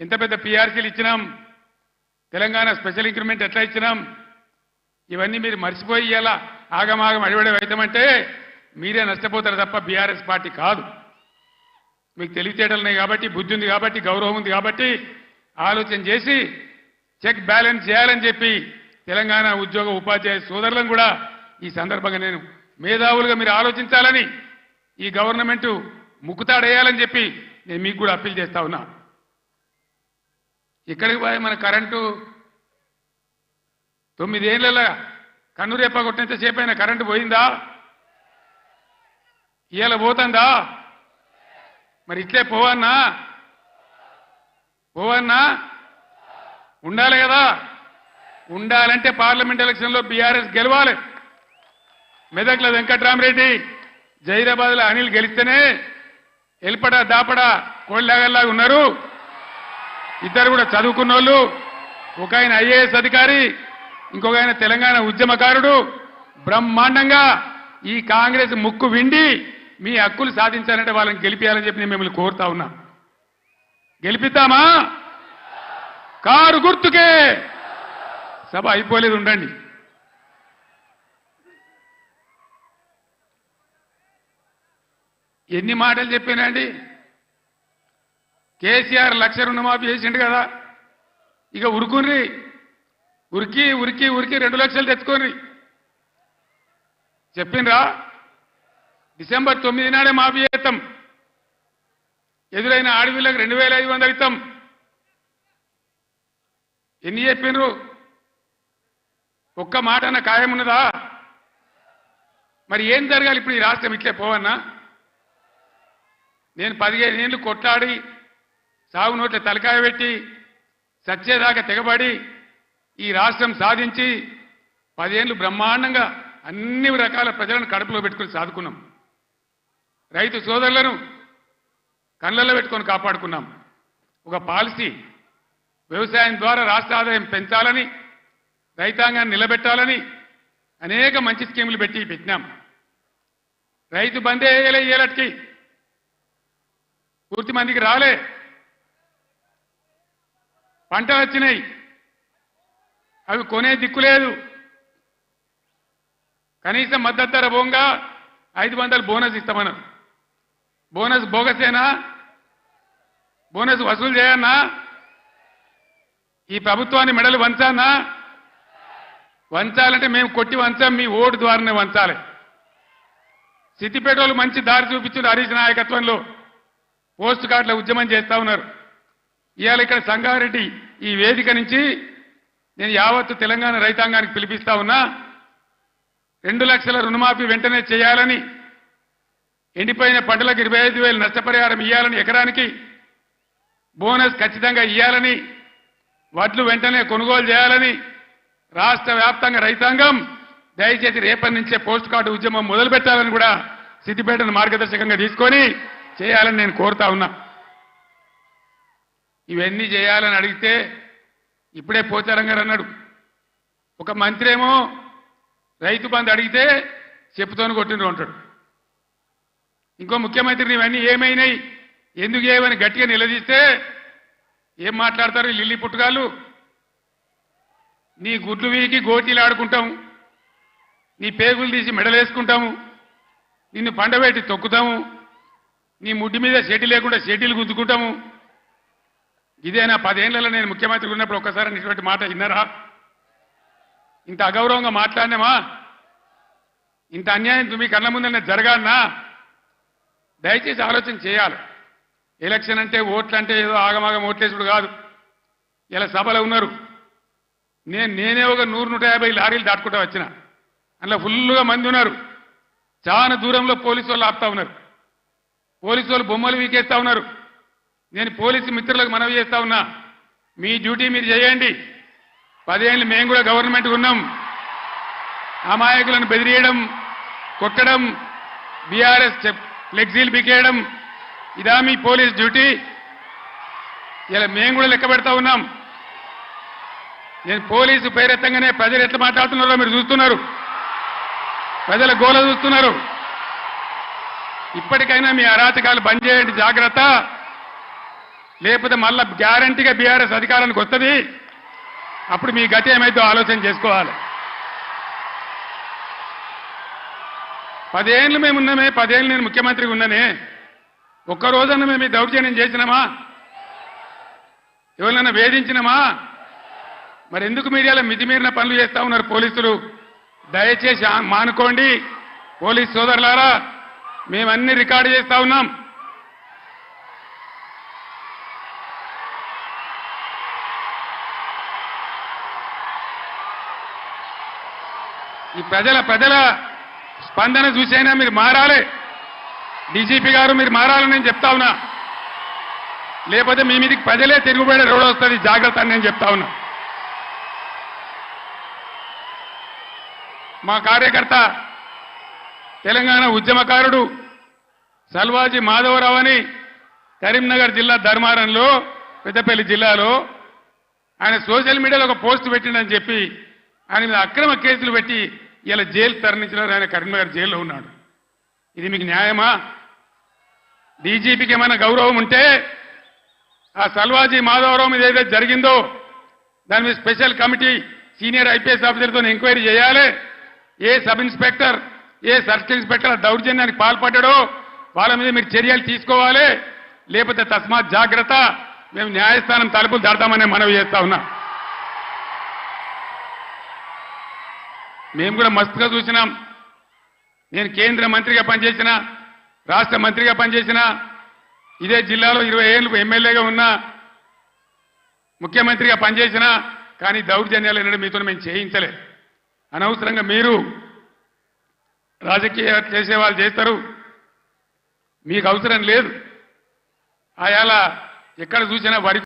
ఎంత పెద్ద పీఆర్సీలు ఇచ్చినాం, తెలంగాణ స్పెషల్ ఇంక్రిమెంట్ ఎట్లా ఇచ్చినాం, ఇవన్నీ మీరు మర్చిపోయి ఇలా ఆగమాగం అడివడే అవుతామంటే మీరే నష్టపోతారు తప్ప బీఆర్ఎస్ పార్టీ కాదు. మీకు తెలివితేటలు ఉన్నాయి కాబట్టి, బుద్ధి ఉంది కాబట్టి, గౌరవం ఉంది కాబట్టి ఆలోచన చేసి చెక్ బ్యాలెన్స్ చేయాలని చెప్పి తెలంగాణ ఉద్యోగ ఉపాధ్యాయ సోదరులను కూడా ఈ సందర్భంగా నేను మేధావులుగా మీరు ఆలోచించాలని, ఈ గవర్నమెంట్ ముక్కుతాడేయాలని చెప్పి నేను మీకు కూడా అప్పీల్ చేస్తా ఉన్నా. ఇక్కడికి పోయి మన కరెంటు 9 ఏళ్ళ కన్నురేప కొట్టినంతసేపు అయినా కరెంటు పోయిందా? ఇవాళ పోతుందా? మరి ఇట్లే పోవన్నా ఉండాలి కదా. ఉండాలంటే పార్లమెంట్ ఎలక్షన్లో బీఆర్ఎస్ గెలవాలి. మెదక్ల వెంకట్రామరెడ్డి, జైరాబాద్లో అనిల్ గెలిస్తేనే ఎల్పడా దాపడా కోళ్ళలాగల్లాగా ఉన్నారు. ఇద్దరు కూడా చదువుకున్న వాళ్ళు, ఒక ఆయన ఐఏఎస్ అధికారి, ఇంకొక ఆయన తెలంగాణ ఉద్యమకారుడు. బ్రహ్మాండంగా ఈ కాంగ్రెస్ ముక్కు విండి మీ హక్కులు సాధించాలంటే వాళ్ళని గెలిపించాలని చెప్పి నేను మిమ్మల్ని కోరుతా ఉన్నా. గెలిపిద్దామా? కారు గుర్తుకే. సభ అయిపోలేదు, ఉండండి. ఎన్ని మాటలు చెప్పానండి. కేసీఆర్ 1,00,000 రుణమాఫీ చేసిండు కదా, ఇక ఉరికి 2 లక్షలు తెచ్చుకోండి చెప్పిండ్రా. డిసెంబర్ 9 నాడే మాఫీ చేస్తాం. ఎదురైన ఆడవిళ్ళకి 2,500 ఇస్తాం. ఎన్ని చెప్పిండ్రు? ఒక్క మాట అన్న ఖాయం ఉన్నదా? మరి ఏం జరగాలి ఇప్పుడు? ఈ రాష్ట్రం ఇట్లే పోవన్నా? నేను 15 ఏళ్ళు కొట్లాడి సాగు నోట్ల తలకాయ పెట్టి సచ్చేదాకా తెగబడి ఈ రాష్ట్రం సాధించి 10 ఏళ్ళు బ్రహ్మాండంగా అన్ని రకాల ప్రజలను కడుపులో పెట్టుకుని సాదుకున్నాం. రైతు సోదరులను కళ్ళల్లో పెట్టుకొని కాపాడుకున్నాం. ఒక పాలసీ, వ్యవసాయం ద్వారా రాష్ట్ర ఆదాయం పెంచాలని, రైతాంగాన్ని నిలబెట్టాలని అనేక మంచి స్కీములు పెట్టినాం. రైతు బందే వేయలే, ఏలటికి పూర్తి మందికి రాలే. పంటలు వచ్చినాయి, అవి కొనే దిక్కులేదు. కనీసం మద్దతు ధర పోగా 500 బోనస్ ఇస్తామన్నారు. బోనస్ బోగసేనా? బోనస్ వసూలు చేయన్నా? ఈ ప్రభుత్వాన్ని మెడలు వంచానా? వంచాలంటే మేము కొట్టి వంచాం, మీ ఓటు ద్వారానే వంచాలి. సిద్దిపేటలో మంచి దారి చూపించిన హరీష్ నాయకత్వంలో పోస్ట్ కార్డుల ఉద్యమం చేస్తా ఉన్నారు. ఇవాళ ఇక్కడ సంగారెడ్డి ఈ వేదిక నుంచి నేను యావత్తు తెలంగాణ రైతాంగానికి పిలిపిస్తా ఉన్నా. 2 లక్షల రుణమాఫీ వెంటనే చేయాలని, ఎండిపోయిన పంటలకు 25,000 నష్టపరిహారం ఇవ్వాలని, ఎకరానికి బోనస్ ఖచ్చితంగా ఇవ్వాలని, వడ్లు వెంటనే కొనుగోలు చేయాలని రాష్ట్ర వ్యాప్తంగా రైతాంగం దయచేసి రేపటి నుంచే పోస్ట్ కార్డు ఉద్యమం మొదలు పెట్టాలని కూడా సిద్దిపేటను మార్గదర్శకంగా తీసుకొని చేయాలని నేను కోరుతా ఉన్నా. ఇవన్నీ చేయాలని అడిగితే ఇప్పుడే పోచారం గారు అన్నాడు, ఒక మంత్రి ఏమో రైతు బంధు అడిగితే చెప్పుతోని కొట్టిండ్రు అంటాడు. ఇంకో ముఖ్యమంత్రిని ఇవన్నీ ఏమైనాయి, ఎందుకు ఏమని గట్టిగా నిలదీస్తే ఏం మాట్లాడతారు లిల్లీ పుట్టుగాళ్ళు? నీ గుడ్లు వీకి గోటీలు ఆడుకుంటాము, నీ పేగులు తీసి మెడలేసుకుంటాము, నిన్ను పండబెట్టి తొక్కుతాము, నీ ముడ్డి మీద షెడ్డి లేకుండా షెడ్డీలు గుద్దుకుంటాము. ఇదేనా 10 ఏళ్లలో నేను ముఖ్యమంత్రి ఉన్నప్పుడు ఒక్కసారి ఇటువంటి మాట విన్నారా? ఇంత అగౌరవంగా మాట్లాడినామా? ఇంత అన్యాయం మీ కళ్ళ ముందనే జరగాలన్నా? దయచేసి ఆలోచన చేయాలి. ఎలక్షన్ అంటే ఓట్లు అంటే ఏదో ఆగమాగం ఓట్లేసుడు కాదు. ఇలా సభలో ఉన్నారు, నేనే ఒక 100-150 లారీలు దాటుకుంటూ వచ్చిన, అందులో ఫుల్గా మంది ఉన్నారు. చాలా దూరంలో పోలీసు వాళ్ళు ఆపుతా ఉన్నారు, పోలీసు వాళ్ళు బొమ్మలు వీకేస్తా ఉన్నారు. నేను పోలీసు మిత్రులకు మనవి చేస్తా ఉన్నా, మీ డ్యూటీ మీరు చేయండి. 10 ఏళ్ళు మేము కూడా గవర్నమెంట్ ఉన్నాం. అమాయకులను బెదిరియడం, కొట్టడం, బీఆర్ఎస్ ఫ్లెక్సీలు బికేయడం, ఇదా మీ పోలీస్ డ్యూటీ? ఇలా మేము కూడా లెక్క పెడతా ఉన్నాం. నేను పోలీసు పేరెత్తంగానే ప్రజలు ఎట్లా మాట్లాడుతున్నారో మీరు చూస్తున్నారు, ప్రజల గోల చూస్తున్నారు. ఇప్పటికైనా మీ అరాచకాలు బంద్ చేయండి, జాగ్రత్త. లేకపోతే మళ్ళా గ్యారంటీగా బీఆర్ఎస్ అధికారానికి వస్తుంది. అప్పుడు మీ గతి ఏమైందో ఆలోచన చేసుకోవాలి. 10 ఏళ్ళు మేము ఉన్నామే, 10 ఏళ్ళు నేను ముఖ్యమంత్రిగా ఉన్నానే, ఒక్కరోజన్నా మేము ఈ దౌర్జన్యం చేసినామా? ఎవరినైనా వేధించినామా? మరి ఎందుకు మీడియాలో మితిమీరిన పనులు చేస్తా ఉన్నారు పోలీసులు? దయచేసి మానుకోండి పోలీస్ సోదరులారా, మేమన్నీ రికార్డు చేస్తా ఉన్నాం. ఈ ప్రజల స్పందన చూసైనా మీరు మారాలి. డీజీపీ గారు మీరు మారాలని నేను చెప్తా ఉన్నా. లేకపోతే మీ మీదకి ప్రజలే తిరుగుబడే రోడ్ వస్తుంది, జాగ్రత్త అని నేను చెప్తా ఉన్నా. మా కార్యకర్త తెలంగాణ ఉద్యమకారుడు సల్వాజీ మాధవరావు అని కరీంనగర్ జిల్లా ధర్మారంలో, పెద్దపల్లి జిల్లాలో ఆయన సోషల్ మీడియాలో ఒక పోస్ట్ పెట్టిండని చెప్పి ఆయన మీద అక్రమ కేసులు పెట్టి ఇలా జైలు తరలించినారు. ఆయన కరీంనగర్ జైల్లో ఉన్నాడు. ఇది మీకు న్యాయమా? డీజీపీకి ఏమైనా గౌరవం ఉంటే ఆ సల్వాజీ మాధవరావు మీద ఏదైతే జరిగిందో దాని మీద స్పెషల్ కమిటీ సీనియర్ ఐపీఎస్ ఆఫీసర్తో ఎంక్వైరీ చేయాలి. ఏ సబ్ ఇన్స్పెక్టర్, ఏ సర్కిల్ ఇన్స్పెక్టర్ దౌర్జన్యానికి పాల్పడ్డాడో వాళ్ళ మీద మీరు చర్యలు తీసుకోవాలి. లేకపోతే తస్మాత్ జాగ్రత్త, మేము న్యాయస్థానం తలుపులు దాడతామని మనవి చేస్తా ఉన్నా. మేము కూడా మస్తుగా చూసినాం. నేను కేంద్ర మంత్రిగా పనిచేసిన, రాష్ట్ర మంత్రిగా పనిచేసిన, ఇదే జిల్లాలో 20 ఏళ్ళు ఎమ్మెల్యేగా ఉన్నా, ముఖ్యమంత్రిగా పనిచేసిన, కానీ దౌర్జన్యాలు ఎన్నడూ మీతో మేము చేయించలే. అనవసరంగా మీరు రాజకీయ చేసే వాళ్ళు చేస్తారు, మీకు అవసరం లేదు. ఆయాల ఎక్కడ చూసినా వరి